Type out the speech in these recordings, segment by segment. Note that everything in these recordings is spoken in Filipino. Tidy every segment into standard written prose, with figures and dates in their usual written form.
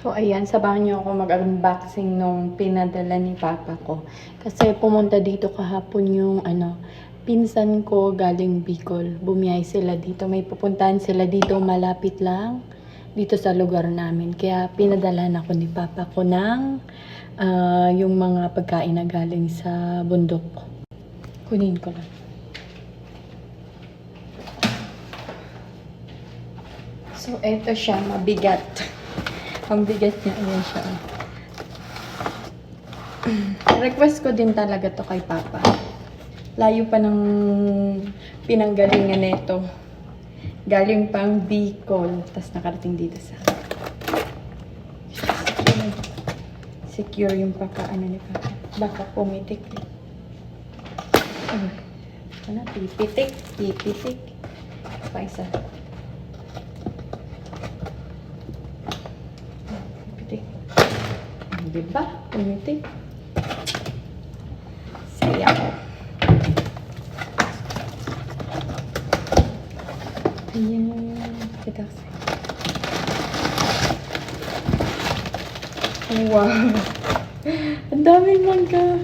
So, ayan, sabahan niyo ako mag-unboxing nung pinadala ni Papa ko. Kasi pumunta dito kahapon yung, pinsan ko galing Bicol. Bumiyay sila dito. May pupuntahan sila dito, malapit lang, dito sa lugar namin. Kaya pinadala ako ni Papa ko ng yung mga pagkain na galing sa bundok. Kunin ko lang. So, eto siya, mabigat. Ang bigat niya, ayan siya. Request ko din talaga to kay Papa. Layo pa ng pinanggalingan nito. Galing pang Bicol. Tapos nakarating dito sa... Secure yung pagkaano ni Papa. Baka pumitik. Ano? Pipitik. Pipitik. Pa isa. Diba? Pumitik. Saya ko. Ayan. Kita kasi. Wow. Ang daming mangga.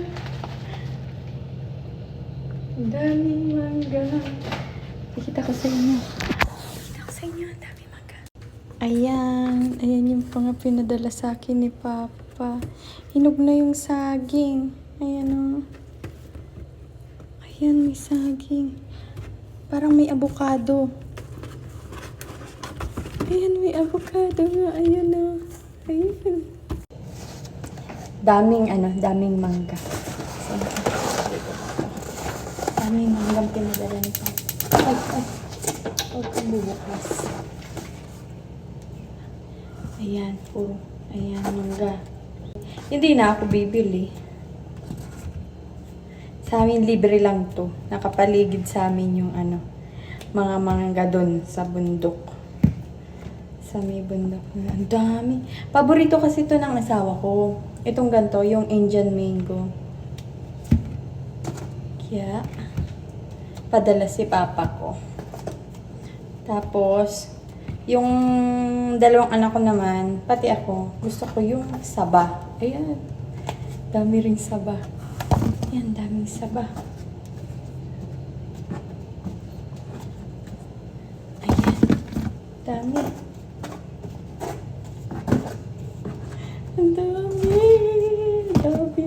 Ang daming mangga. Kita ko sa inyo. Kita ko sa inyo. Ang daming mangga. Ayan. Ayan yung mga pinadala sa akin ni Papa. Hinog na yung saging. Ayan o. Ayan, may saging. Parang may avocado. Ayan, may avocado nga. Ayan o. Ayan. Daming mangga. Daming manggang pinadala nito. Ay. Huwag kang bubukas. Ayan po. Ayan, mangga. Hindi na ako bibili. Sa amin, libre lang to. Nakapaligid sa amin yung mga mangga doon sa bundok. Sa may bundok. Ang dami. Paborito kasi to ng asawa ko. Itong ganito, yung Indian mango. Kaya, padala si Papa ko. Tapos, yung dalawang anak ko naman, pati ako, gusto ko yung saba. Ayan. Dami ring saba. Ayan, daming saba. Ayan. Dami. Ang dami. Dami.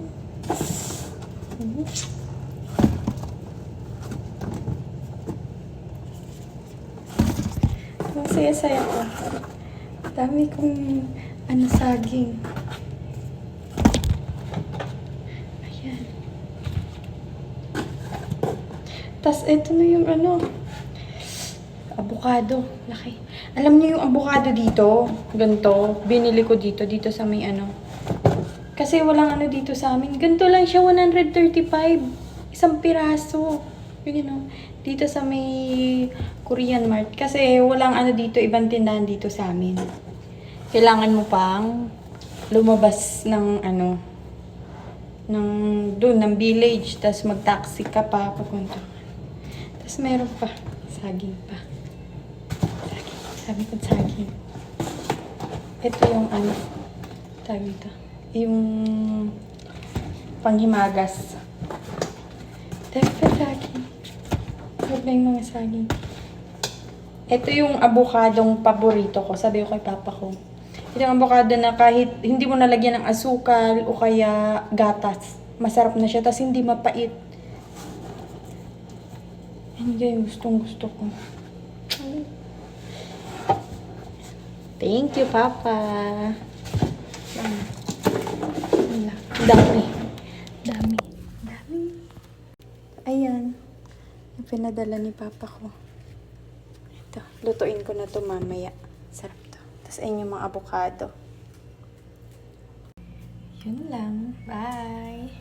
Masaya-saya ko. Dami kong saging. Ayan. Tas ito na yung avocado. Laki. Alam niyo yung avocado dito? Ganito. Binili ko dito sa may Kasi walang dito sa amin. Ganito lang siya, 135. Isang piraso. Yung dito sa may Korean Mart. Kasi walang dito, ibang tindahan dito sa amin. Kailangan mo pang lumabas ng ng village. Tapos mag-taxi ka pa papunta. Tapos meron pa. Saging pa. Saging. Sabi ko saging. Ito yung tawag ito. Yung panghimagas. Dami pa saging. Huwag na yung mga saging. Ito yung abukadong paborito ko. Sabi ko kay Papa ko. Ito yung avocado na kahit hindi mo nalagyan ng asukal o kaya gatas, masarap na siya. Tapos hindi mapait. Hindi yung gustong-gusto ko. Thank you, Papa. Dami. Ayan. Yung pinadala ni Papa ko. Ito. Lutuin ko na to mamaya. Sarap to. Tapos ayun yung mga avocado. Yun lang. Bye!